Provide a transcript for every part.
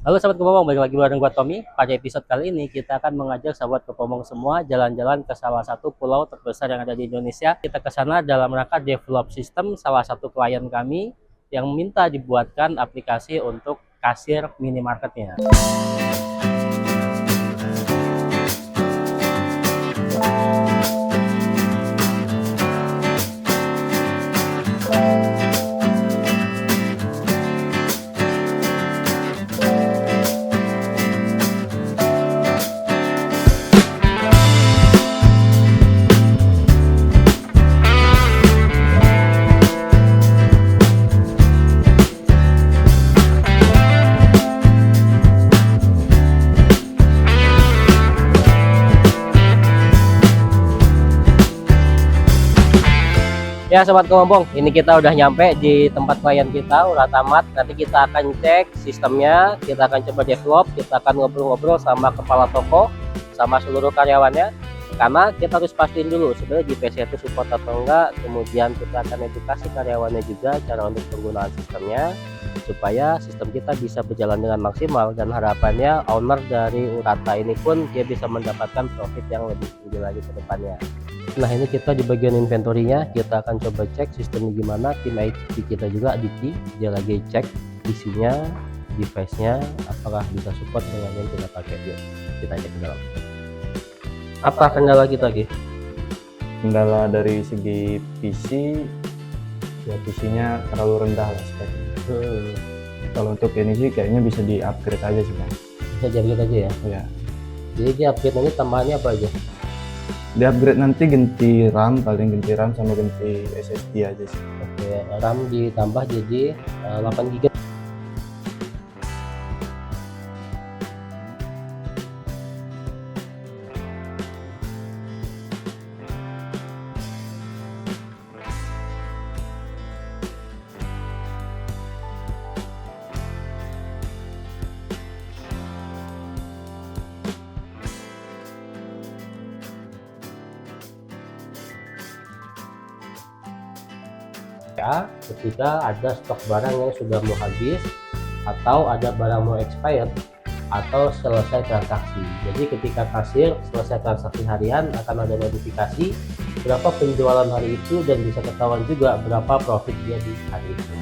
Halo sahabat Kepomong, balik lagi bareng gua Tommy. Pada episode kali ini kita akan mengajak sahabat Kepomong semua jalan-jalan ke salah satu pulau terbesar yang ada di Indonesia. Kita ke sana dalam rangka develop sistem salah satu klien kami yang minta dibuatkan aplikasi untuk kasir minimarketnya. Ya sobat Kepompong, ini kita udah nyampe di tempat klien kita, udah tamat. Nanti kita akan cek sistemnya, kita akan coba develop, kita akan ngobrol-ngobrol sama kepala toko, sama seluruh karyawannya. Karena kita harus pastiin dulu sebenarnya di PC itu support atau enggak. Kemudian kita akan edukasi karyawannya juga cara untuk penggunaan sistemnya, supaya sistem kita bisa berjalan dengan maksimal. Dan harapannya owner dari Urata ini pun dia bisa mendapatkan profit yang lebih tinggi lagi ke depannya. Nah ini kita di bagian inventory-nya, kita akan coba cek sistemnya gimana. Tim IT kita juga Diki, dia lagi cek isinya, device-nya apakah bisa support dengan yang kita pakai. Yuk kita cek ke dalam. Apa kendala kita lagi? Kendala dari segi PC, ya PC-nya terlalu rendah lah speknya. Kalau untuk ini sih kayaknya bisa di upgrade aja sih Bang. Bisa jadi aja ya. Ya, Jadi di upgrade ini tambahannya apa aja? di upgrade nanti ganti RAM, paling ganti RAM sama ganti SSD aja sih. Oke, RAM ditambah jadi 8 GB. Ya, ketika ada stok barang yang sudah mau habis atau ada barang mau expired atau selesai transaksi. Jadi ketika kasir selesai transaksi harian akan ada notifikasi berapa penjualan hari itu dan bisa ketahuan juga berapa profit dia di hari itu.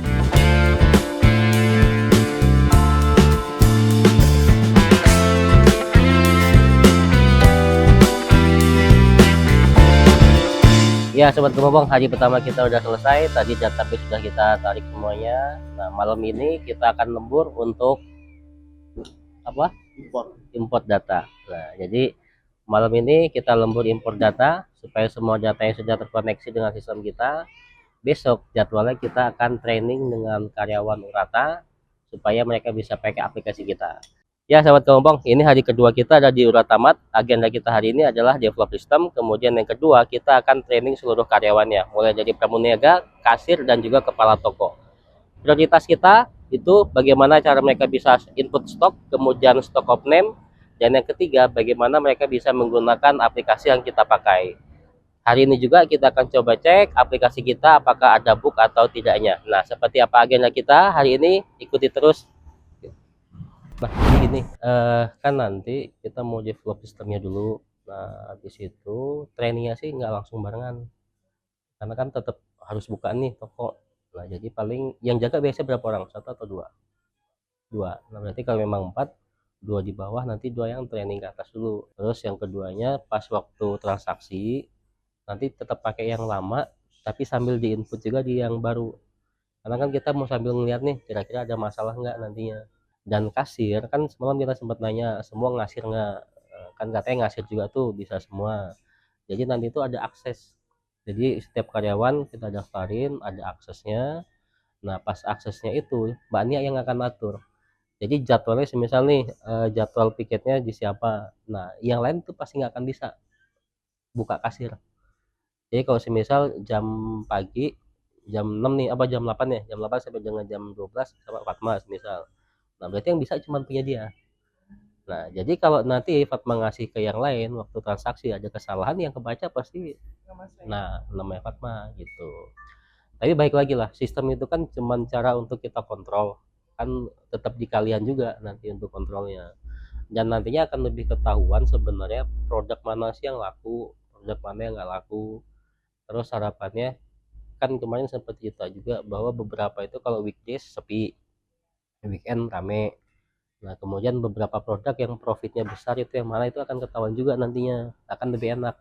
Ya sobat Kepompong, hari pertama kita udah selesai. Tadi database sudah kita tarik semuanya. Nah malam ini kita akan lembur untuk apa? Import data. Nah jadi malam ini kita lembur import data supaya semua data yang sudah terkoneksi dengan sistem kita. Besok jadwalnya kita akan training dengan karyawan Urata supaya mereka bisa pakai aplikasi kita. Ya sahabat Kepompong, ini hari kedua kita ada di Uratamat. Agenda kita hari ini adalah develop system. Kemudian yang kedua kita akan training seluruh karyawannya, mulai dari pramuniaga, kasir, dan juga kepala toko. Prioritas kita itu bagaimana cara mereka bisa input stok, kemudian stock of name, dan yang ketiga bagaimana mereka bisa menggunakan aplikasi yang kita pakai. Hari ini juga kita akan coba cek aplikasi kita apakah ada bug atau tidaknya. Nah seperti apa agenda kita hari ini, ikuti terus. Nah gini, kan nanti kita mau develop sistemnya dulu. Nah habis itu trainingnya sih nggak langsung barengan, karena kan tetap harus buka nih toko. Nah jadi paling yang jaga biasanya berapa orang, satu atau dua? Nah berarti kalau memang empat, dua di bawah, nanti dua yang training ke atas dulu. Terus yang keduanya pas waktu transaksi nanti tetap pakai yang lama tapi sambil diinput juga di yang baru, karena kan kita mau sambil ngeliat nih kira-kira ada masalah nggak nantinya. Dan kasir kan semalam kita sempat nanya semua ngasir nggak. Kan katanya ngasir juga tuh bisa semua. Jadi nanti itu ada akses, jadi setiap karyawan kita daftarin ada aksesnya. Nah pas aksesnya itu Mbak Nia yang akan atur. Jadi jadwalnya semisal nih jadwal piketnya di siapa, nah yang lain tuh pasti nggak akan bisa buka kasir. Jadi kalau semisal jam pagi jam 6 nih apa jam 8 ya, jam 8 sampai dengan jam 12 sama Fatma semisal. Nah berarti yang bisa cuma punya dia. Nah jadi kalau nanti Fatma ngasih ke yang lain waktu transaksi ada kesalahan, yang kebaca pasti nah namanya Fatma gitu. Tapi baik lagi lah, sistem itu kan cuma cara untuk kita kontrol. akan tetap di kalian juga nanti untuk kontrolnya. Dan nantinya akan lebih ketahuan sebenarnya produk mana sih yang laku, produk mana yang nggak laku. Terus harapannya kan kemarin sempat cerita juga bahwa beberapa itu kalau weekdays sepi, weekend rame. Nah kemudian beberapa produk yang profitnya besar itu yang mana itu akan ketahuan juga nantinya, akan lebih enak.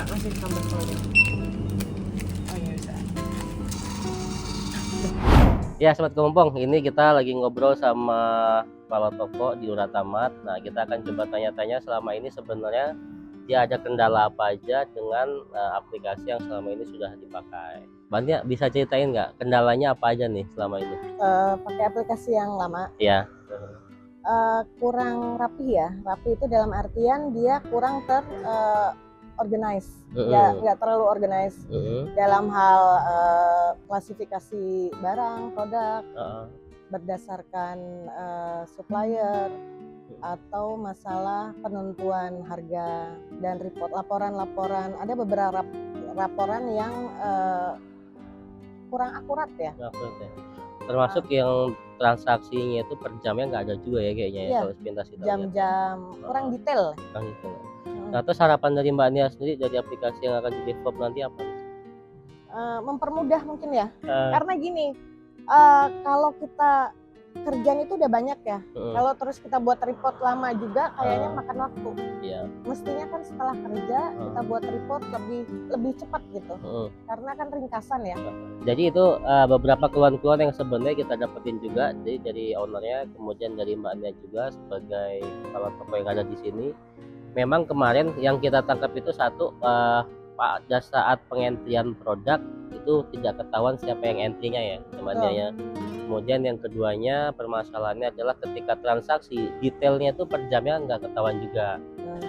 Masih tambah soalnya. Oh iya bisa. Ya Sobat Kepompong, ini kita lagi ngobrol sama kepala toko di Uratamat. Nah kita akan coba tanya-tanya selama ini sebenarnya dia ada kendala apa aja dengan aplikasi yang selama ini sudah dipakai. Banyak bisa ceritain nggak kendalanya apa aja nih selama ini? Pakai aplikasi yang lama Ya. kurang rapi ya. Rapi itu dalam artian dia kurang organize, nggak terlalu organize dalam hal klasifikasi barang, produk berdasarkan supplier atau masalah penentuan harga dan report laporan. Ada beberapa laporan yang kurang akurat ya. Termasuk yang transaksinya itu per jamnya nggak ada juga ya kayaknya ya, kalau sepintas kita lihat. Jam-jam kurang detail. Kurang detail. Nah terus harapan dari Mbak Nia sendiri dari aplikasi yang akan di develop nanti apa? Mempermudah mungkin ya, karena gini, kalau kita kerjaan itu udah banyak ya, kalau terus kita buat report lama juga kayaknya makan waktu. Iya. Mestinya kan setelah kerja kita buat report lebih cepat gitu, karena kan ringkasan ya. Jadi itu beberapa keluhan-keluhan yang sebenarnya kita dapetin juga, jadi dari ownernya, kemudian dari Mbak Nia juga sebagai kepala toko yang ada di sini. Memang kemarin yang kita tangkap itu satu, pada saat pengentrian produk itu tidak ketahuan siapa yang entry-nya ya temannya ya. Kemudian yang keduanya permasalahannya adalah ketika transaksi detailnya itu per jamnya nggak ketahuan juga.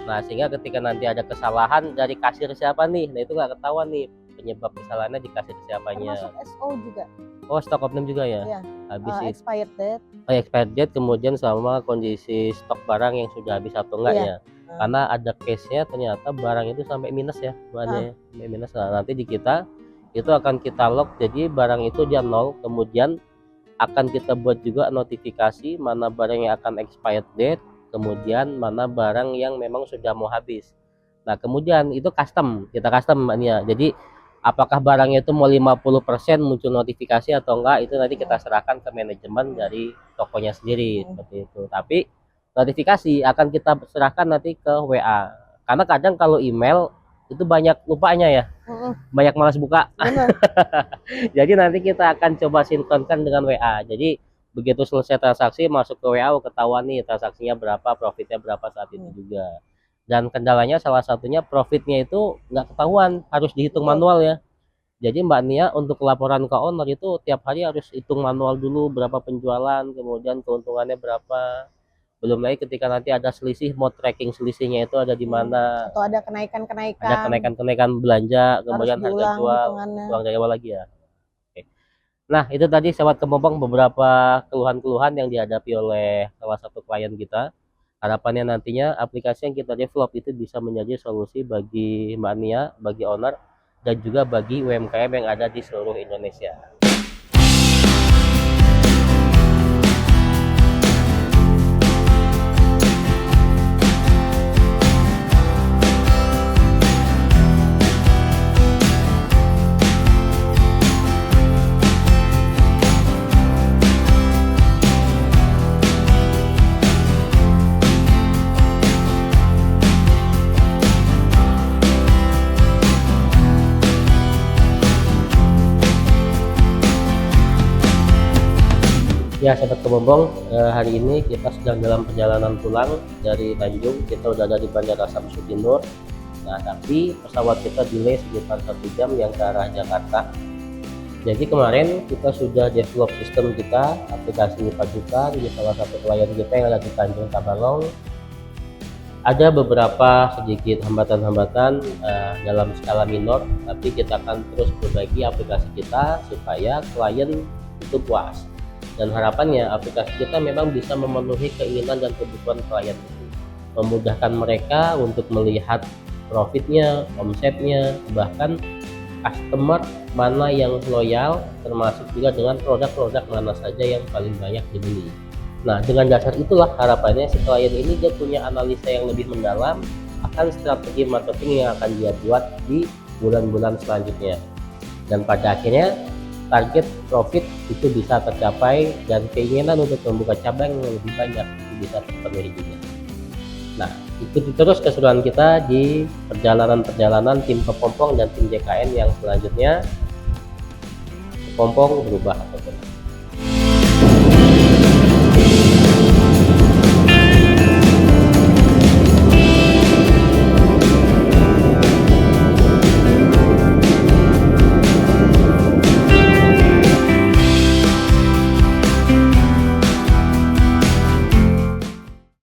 Nah sehingga ketika nanti ada kesalahan dari kasir siapa nih, nah itu nggak ketahuan nih penyebab kesalahannya di kasir siapanya. Termasuk SO juga. Oh stock of name juga ya. Iya. Habis itu Expired date. Expired date, kemudian sama kondisi stok barang yang sudah habis atau enggak ya. Karena ada case-nya ternyata barang itu sampai minus ya, sampai minus. Nah, nanti di kita itu akan kita log, jadi barang itu dia nol, kemudian akan kita buat juga notifikasi mana barang yang akan expired date, kemudian mana barang yang memang sudah mau habis. Nah kemudian itu kita custom Mbak Nia. Jadi apakah barangnya itu mau 50% muncul notifikasi atau enggak, itu nanti kita serahkan ke manajemen dari tokonya sendiri seperti itu. Tapi notifikasi akan kita serahkan nanti ke WA, karena kadang kalau email itu banyak lupanya ya, banyak malas buka. Jadi nanti kita akan coba sinkronkan dengan WA, jadi begitu selesai transaksi masuk ke WA ketahuan nih transaksinya berapa, profitnya berapa saat itu juga. Dan kendalanya salah satunya profitnya itu nggak ketahuan, harus dihitung manual ya. Jadi Mbak Nia untuk laporan ke owner itu tiap hari harus hitung manual dulu berapa penjualan, kemudian keuntungannya berapa. Belum lagi ketika nanti ada selisih, mau tracking selisihnya itu ada di mana, atau ada kenaikan belanja, kemudian harga jual, uang dari awal lagi ya. Oke. Nah itu tadi Sobat Kepompong beberapa keluhan-keluhan yang dihadapi oleh salah satu klien kita. Harapannya nantinya aplikasi yang kita develop itu bisa menjadi solusi bagi Mbak Nia, bagi owner, dan juga bagi UMKM yang ada di seluruh Indonesia. Ya Sobat Kebombong, hari ini kita sedang dalam perjalanan pulang dari Tanjung. Kita udah ada di Bandara Samsudin Nur. Nah, tapi pesawat kita delay sekitar 1 jam yang ke arah Jakarta. Jadi kemarin kita sudah develop sistem kita, aplikasi Pajukan di salah satu klien kita yang ada di Tanjung Tabalong. Ada beberapa sedikit hambatan-hambatan dalam skala minor, tapi kita akan terus berbagi aplikasi kita supaya klien itu puas. Dan harapannya aplikasi kita memang bisa memenuhi keinginan dan kebutuhan klien itu, memudahkan mereka untuk melihat profitnya, omsetnya, bahkan customer mana yang loyal, termasuk juga dengan produk-produk mana saja yang paling banyak dibeli. Nah, dengan dasar itulah harapannya si klien ini dia punya analisa yang lebih mendalam akan strategi marketing yang akan dia buat di bulan-bulan selanjutnya, dan pada akhirnya target profit itu bisa tercapai dan keinginan untuk membuka cabang yang lebih banyak itu bisa terpenuhi juga. Nah, ikuti terus keseruan kita di perjalanan-perjalanan tim Kepompong dan tim JKN yang selanjutnya. Kepompong berubah.